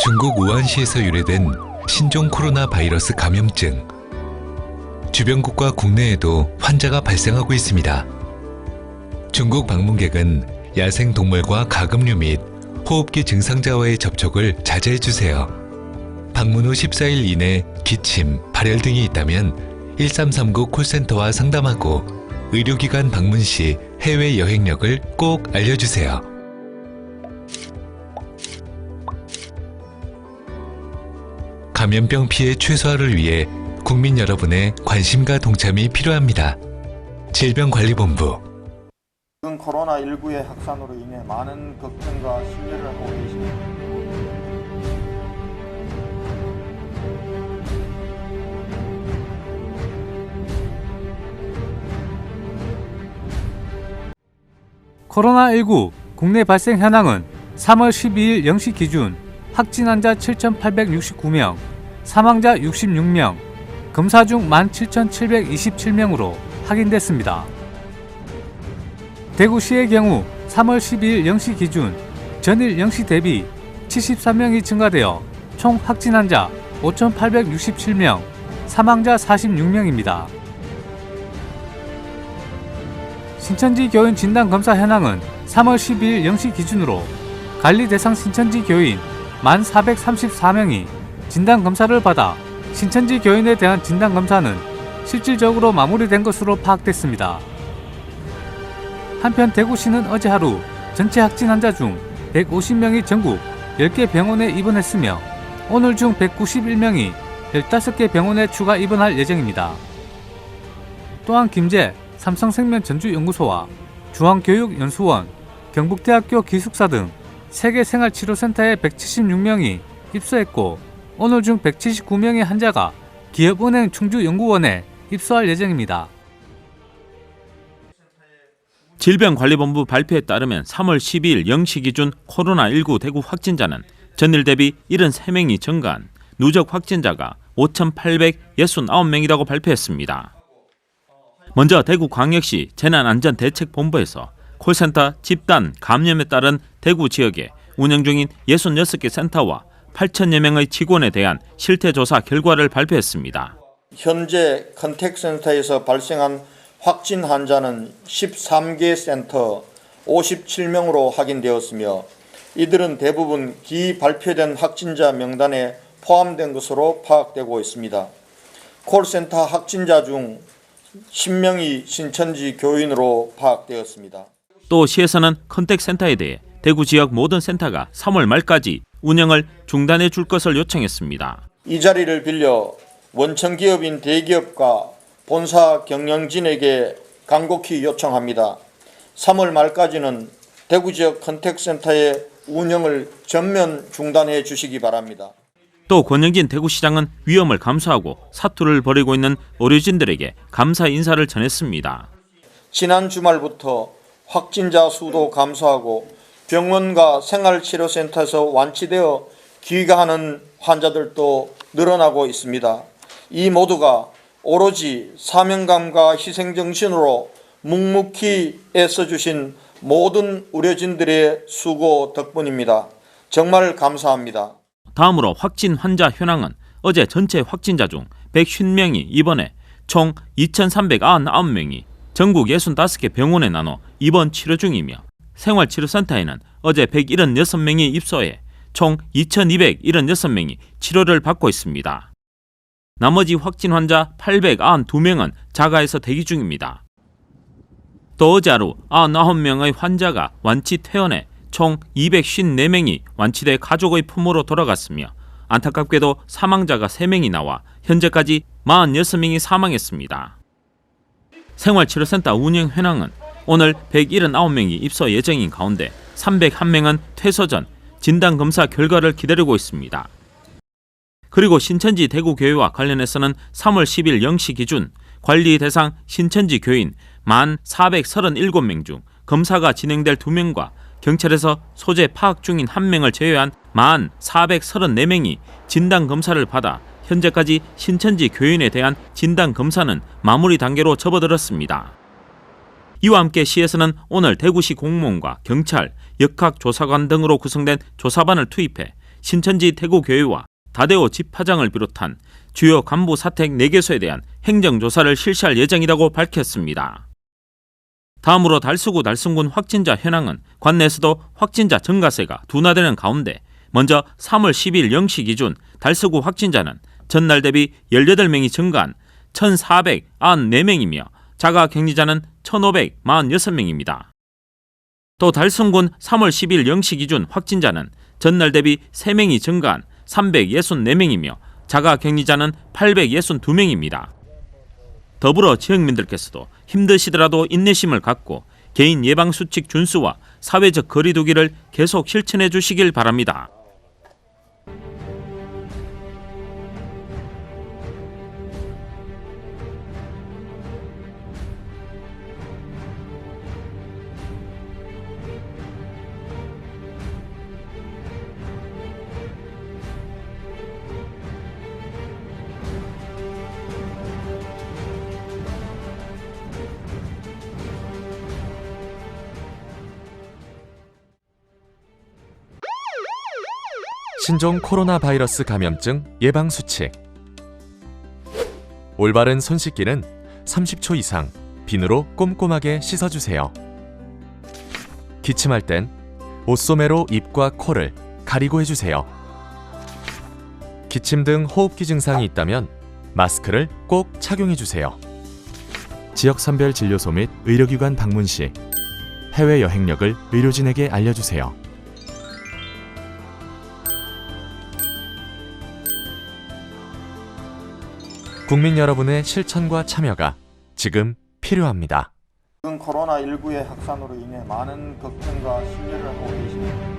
중국 우한시에서 유래된 신종 코로나 바이러스 감염증. 주변국과 국내에도 환자가 발생하고 있습니다. 중국 방문객은 야생 동물과 가금류 및 호흡기 증상자와의 접촉을 자제해주세요. 방문 후 14일 이내 기침, 발열 등이 있다면 1339 콜센터와 상담하고 의료기관 방문 시 해외 여행력을 꼭 알려주세요. 감염병 피해 최소화를 위해 국민 여러분의 관심과 동참이 필요합니다. 질병관리본부. 코로나19의 확산으로 인해 많은 걱정과 심려를 하고 계십니다. 코로나19 국내 발생 현황은 3월 12일 0시 기준 확진 환자 7,869명, 사망자 66명, 검사 중 17,727명으로 확인됐습니다. 대구시의 경우 3월 12일 0시 기준 전일 0시 대비 73명이 증가되어 총 확진 환자 5,867명, 사망자 46명입니다. 신천지 교인 진단검사 현황은 3월 12일 0시 기준으로 관리 대상 신천지 교인 1,434명이 진단검사를 받아 신천지 교인에 대한 진단검사는 실질적으로 마무리된 것으로 파악됐습니다. 한편 대구시는 어제 하루 전체 확진 환자 중 150명이 전국 10개 병원에 입원했으며 오늘 중 191명이 15개 병원에 추가 입원할 예정입니다. 또한 김제 삼성생명 전주연구소와 중앙교육연수원, 경북대학교 기숙사 등 3개 생활치료센터에 176명이 입소했고 오늘 중 179명의 환자가 기업은행 충주연구원에 입소할 예정입니다. 질병관리본부 발표에 따르면 3월 12일 0시 기준 코로나19 대구 확진자는 전일 대비 73명이 증가한 누적 확진자가 5,869명이라고 발표했습니다. 먼저 대구광역시 재난안전대책본부에서 콜센터 집단 감염에 따른 대구 지역에 운영 중인 66개 센터와 8,000여 명의 직원에 대한 실태조사 결과를 발표했습니다. 현재 컨택센터에서 발생한 확진 환자는 13개 센터 57명으로 확인되었으며 이들은 대부분 기발표된 확진자 명단에 포함된 것으로 파악되고 있습니다. 콜센터 확진자 중 10명이 신천지 교인으로 파악되었습니다. 또 시에서는 컨택센터에 대해 대구 지역 모든 센터가 3월 말까지 운영을 중단해 줄 것을 요청했습니다. 이 자리를 빌려 원청기업인 대기업과 본사 경영진에게 간곡히 요청합니다. 3월 말까지는 대구 지역 컨택센터의 운영을 전면 중단해 주시기 바랍니다. 또 권영진 대구시장은 위험을 감수하고 사투를 벌이고 있는 의료진들에게 감사 인사를 전했습니다. 지난 주말부터 확진자 수도 감소하고 병원과 생활치료센터에서 완치되어 귀가하는 환자들도 늘어나고 있습니다. 이 모두가 오로지 사명감과 희생정신으로 묵묵히 애써주신 모든 의료진들의 수고 덕분입니다. 정말 감사합니다. 다음으로 확진 환자 현황은 어제 전체 확진자 중 150명이 입원해 총 2,399명이 전국 65개 병원에 나눠 입원 치료 중이며 생활치료센터에는 어제 176명이 입소해 총 2,276명이 치료를 받고 있습니다. 나머지 확진 환자 892명은 자가에서 대기 중입니다. 또 어제 하루 99명의 환자가 완치 퇴원해 총 254명이 완치돼 가족의 품으로 돌아갔으며 안타깝게도 사망자가 3명이 나와 현재까지 46명이 사망했습니다. 생활치료센터 운영 현황은 오늘 179명이 입소 예정인 가운데 301명은 퇴소 전 진단검사 결과를 기다리고 있습니다. 그리고 신천지 대구교회와 관련해서는 3월 10일 0시 기준 관리 대상 신천지 교인 1,437명 중 검사가 진행될 2명과 경찰에서 소재 파악 중인 1명을 제외한 1,434명이 진단검사를 받아 현재까지 신천지 교인에 대한 진단검사는 마무리 단계로 접어들었습니다. 이와 함께 시에서는 오늘 대구시 공무원과 경찰, 역학조사관 등으로 구성된 조사반을 투입해 신천지 태고교회와 다대오 집화장을 비롯한 주요 간부 사택 4개소에 대한 행정조사를 실시할 예정이라고 밝혔습니다. 다음으로 달서구 달성군 확진자 현황은 관내에서도 확진자 증가세가 둔화되는 가운데 먼저 3월 10일 0시 기준 달서구 확진자는 전날 대비 18명이 증가한 1,494명이며 자가격리자는 1,546명입니다. 또 달성군 3월 10일 0시 기준 확진자는 전날 대비 3명이 증가한 364명이며 자가격리자는 862명입니다. 더불어 지역민들께서도 힘드시더라도 인내심을 갖고 개인 예방수칙 준수와 사회적 거리 두기를 계속 실천해 주시길 바랍니다. 신종 코로나 바이러스 감염증 예방 수칙. 올바른 손 씻기는 30초 이상 비누로 꼼꼼하게 씻어주세요. 기침할 땐 옷소매로 입과 코를 가리고 해주세요. 기침 등 호흡기 증상이 있다면 마스크를 꼭 착용해주세요. 지역 선별 진료소 및 의료기관 방문 시 해외 여행력을 의료진에게 알려주세요. 국민 여러분의 실천과 참여가 지금 필요합니다. 최근 코로나19의 확산으로 인해 많은 걱정과 신뢰를 하고 계십니다.